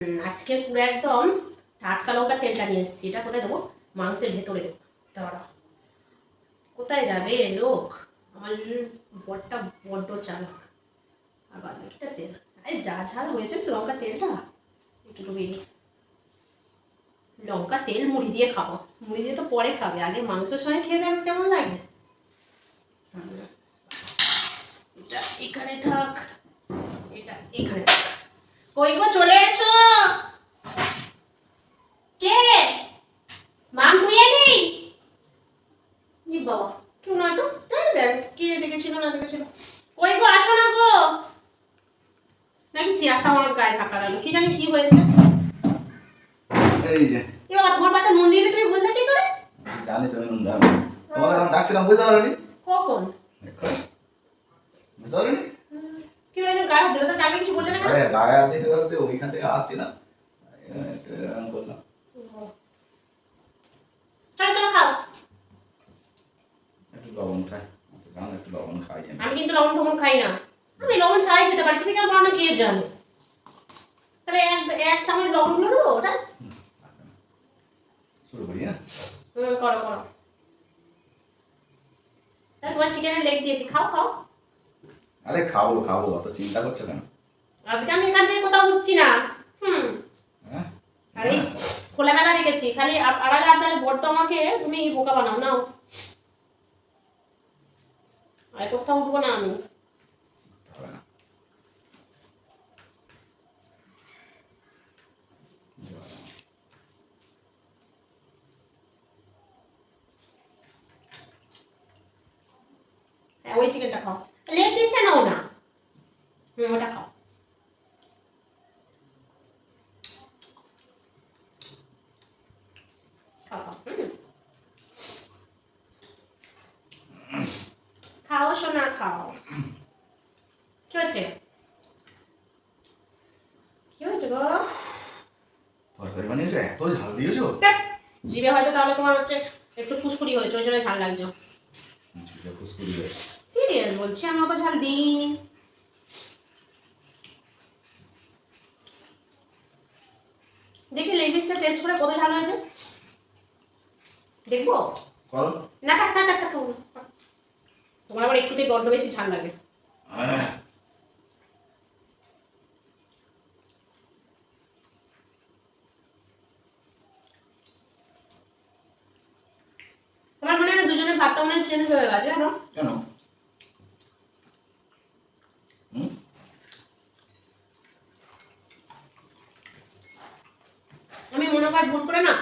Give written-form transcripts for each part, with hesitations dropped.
আজকে পুরো একদম টাটকা লঙ্কা তেলটা নিয়ে এসেছি। এটা কোথায় দেবো? মাংসের ভেতরে দেবো। দাঁড়া, কোথায় যাবে লোক? আমার বরটা বড্ড চালাক। আর বাদ বাকিটা তেল, আরে যা ঝাল হয়েছে লঙ্কা তেলটা একটু ডুবিয়ে দিই। লঙ্কা তেল মুড়ি দিয়ে খাবো, মুড়ি দিয়ে তো পরে খাবে, আগে মাংসের সঙ্গে খেয়ে দেখো কেমন লাগে। এটা এখানে থাক, এটা এখানে থাক। কই গো, চলে এসো। কে? মাম তুই নেই? নি বাবা, কেউ নয় তো। তাই দেখ কে ডেকেছিল না ডেকেছিল। কই গো, আসো না গো। নাকি চেয়ারটা আমার গায়ে থাকা লাগলো, কি জানি কি হয়েছে। এই যে এ বাবা, তোমার পাতা নুন দিলে তুমি বুঝলে কি করে? জানি তুমি নুন দাও। তোমাকে যখন ডাকছিলাম বুঝতে পারোনি? কখন বুঝতে পারোনি? কি হয়েছে? গায়ে হাত দিলে তো, আগে কিছু বললে না কেন? আরে গায়ে হাত দিয়ে বলতে ওইখান থেকে আসছি না, এরকম করলাম। চলো চলো খাও। একটু লবণ খাই, জানো একটু লবণ খাই আমি। আমি কিন্তু লবণ টবণ খাই না, আমি লবণ ছাড়াই খেতে পারি। তুমি কেন পারো না কে জানে। তাহলে এক চামচ লবণ গুলো দেবো ওটা। শুরু করি। হ্যাঁ করো করো। তাহলে তোমার চিকেনের লেগ দিয়েছি, খাও খাও। আরে খাবো খাবো, অত চিন্তা করছো কেন? আজকে আমি এখান থেকে কোথাও উঠছি না। হ্যাঁ আর এই খোলামেলা রেখেছি, খালি আড়ালে আপনার বড্ড আমাকে তুমি বোকা বানাও নাও। আর কোথাও উঠবো না আমি। হবে না। হ্যাঁ, ওই চিকেনটা খাও, লেগ পিসটা নাও না। ওটা খাও। খাও খাও। খাও সোনা খাও। কি হচ্ছে? কি হয়েছে গো? তরকারি বানিয়েছো, এত ঝাল দিয়েছো? জিভে হয়তো তাহলে তোমার হচ্ছে একটু ফুসকুড়ি হয়েছে, ওই জন্য ঝাল লাগছে। জিভে ফুসকুড়ি হয়েছে? সিরিয়াস বলছি, আমি অত ঝাল দিইনি। দেখি লেগ পিসটা টেস্ট করে কত ঝাল হয়েছে দেখবো। করো না থাক থাক থাক থাক, তোমার আবার একটুতেই বড্ড বেশি ঝাল লাগে। আমার মনে হয় দুজনের ভাতটা মনে হয় চেঞ্জ হয়ে গেছে, জানো কেন? আমি মনে হয় ভুল করে না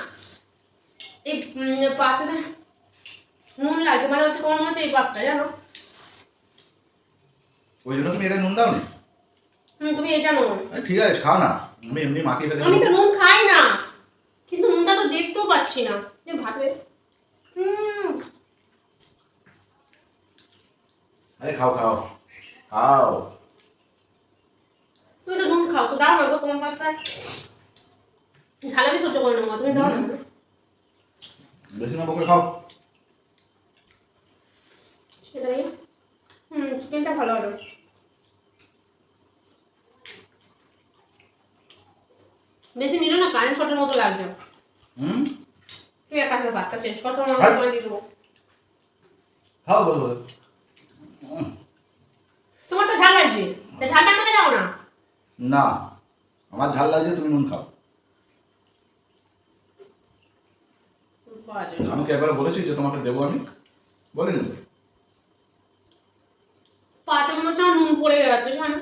এই পাত্রে নুন লাগে, মানে হচ্ছে তোমার মনে হচ্ছে এই পাত্রটা, জানো। ওই জন্য তুমি এটা নুন দাও নি? তুমি এটা নুন। ঠিক আছে খাও না, আমি এমনি মাখিয়ে ফেলেছি। আমি তো নুন খাই না, কিন্তু নুনটা তো দেখতেও পাচ্ছি না যে ভাতে। আরে খাও খাও খাও। তুমি তো নুন খাও, তো দাও না গো, তোমার পাত্রে ঝাল আমি সহ্য করে নেবো, তুমি দাও না। বেশি না বকে খাও। সেটাই। চিকেনটা ভালো হবে। বেশি নিল না, কারেন্ট শটের মতো লাগছে। তুই এক কাছে ভাতটা চেঞ্জ কর, তোমার সময় দিয়ে দেবো। খাও বলো বলো। তোমার তো ঝাল লাগছে, ঝালটা আমাকে দাও না। না, আমার ঝাল লাগছে, তুমি নুন খাও। আমি কি একবার বলেছি যে তোমাকে দেবো? আমি বলিনি তো? পাতে মনে হচ্ছে নুন পড়ে গেছে, জানো।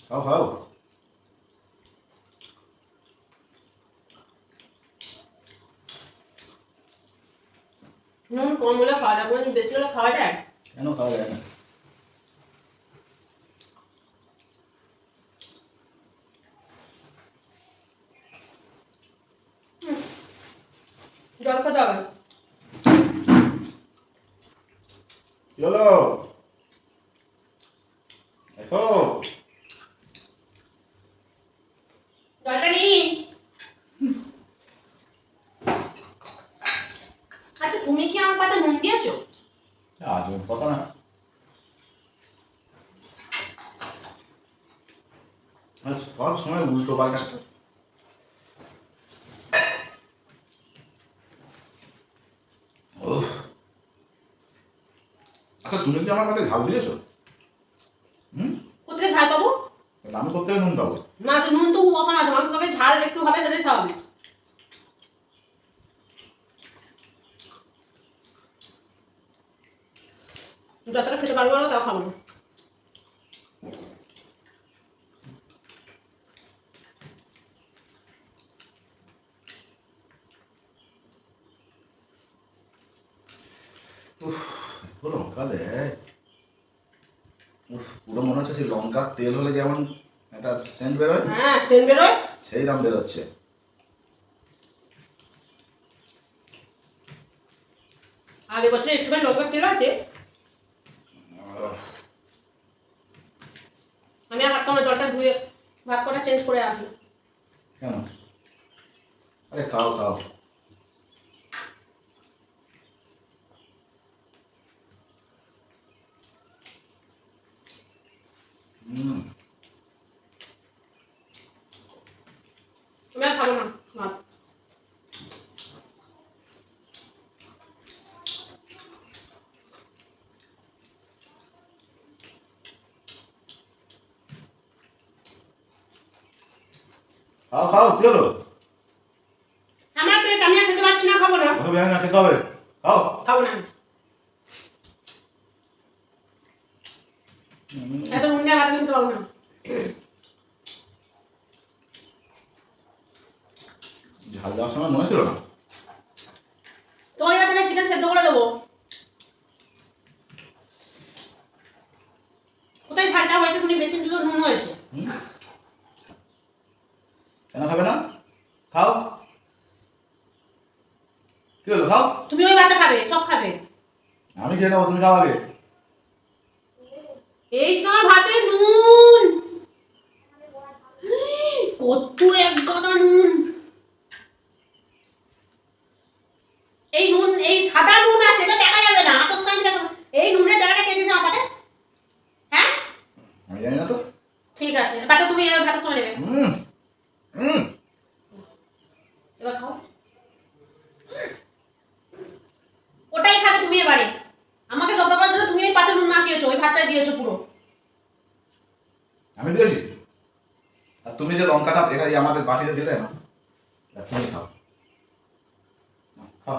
খাও খাও। নুন কম হলে খাওয়া যাবে না, বেশি হলে খাওয়া যায়। কেন খাওয়া যায় না? জল খেতে হবে। চলো দেখো জলটা নিই। উল্টো পাল্টা। ওহ, আচ্ছা তুমি কি আমার কাছে ঝাল দিয়েছো? কোথায় ঝাল পাবো? তাহলে আমি কোথায় নুন পাবো? না, তো নুন তো বসানো আছে, মাংস তরকারি ঝাল একটু হবে, সেটাই স্বাভাবিক। যতটা খেতে পারবো না তাও খাবো না। উফ, এত লঙ্কা দেয়। উফ, পুরো মনে হচ্ছে সেই লঙ্কার তেল হলে যেমন একটা সেন্ট বেরোয়, হ্যাঁ, সেন্ট বেরোয়। সেই দাম বেরোচ্ছে। আগের বছর একটুখানি লঙ্কার তেল আছে, আমি আর ভাত খাবো না, জলটা ধুয়ে ভাত কটা চেঞ্জ করে আসি। কেন? আরে খাও খাও। আমি আর খাবো না ভাত। খাও খাও, কি হলো? আমার পেট, আমি আর খেতে পারছি না, খাবো না। না, খেতে হবে, খাও। খাবো না আমি। এত নুন দিয়ে ভাত আমি খেতে পারবো না। ঝাল দেওয়ার সময় মনে ছিল না? তোমার এবার তাহলে চিকেন সেদ্ধ করে দেবো। কোথায় ঝালটা হয়েছে শুনি, বেশি কিন্তু নুন হয়েছে। কেন খাবে না? খাও। কি হলো, খাও। তুমি ওই ভাতটা খাবে, সব খাবে। আমি খেয়ে নেবো, তুমি খাও আগে। এই তোমার ভাতে নুন, কত এক গাদা নুন। এই নুন, এই সাদা নুন আছে, এটা দেখা যাবে না, আতস কালি দেখো। এই নুনের টাকাটা কে দিয়েছে আমার পাতে? হ্যাঁ, আমি জানি না তো। ঠিক আছে, পাতে তুমি ভাতের সময় নেবে। এবার খাও। ওটাই খাবে তুমি এবারে। আমাকে জব্দ করার জন্য তুমি ওই পাতে নুন মাখিয়েছো, ওই ভাতটাই দিয়েছো পুরো। আমি দিয়েছি। আর তুমি যে লঙ্কাটা এখানে আমাদের বাটিতে দিলে না, তুমি খাও। খাও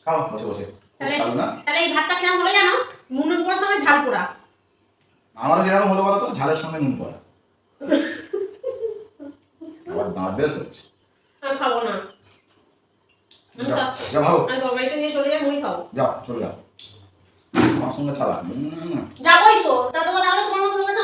খাও, বসে বসে। তাহলে চালু না? তাহলে এই ভাতটা কেমন হলো জানো? নুনের পোড়ার সঙ্গে ঝাল পোড়া। আমারও কিরকম হলো বলো তো, ঝালের সঙ্গে নুন পড়া। আবার দাঁত বের করছে। আমি খাবো না। আমি যাও, যাও ভালো। আমি তরকারিটা নিয়ে চলে যাই, মুড়ি খাবো। যাও, চলে যাও। আমার সঙ্গে চালা। যাবোই তো, তা তোমার তাহলে তোমার মতো লোকের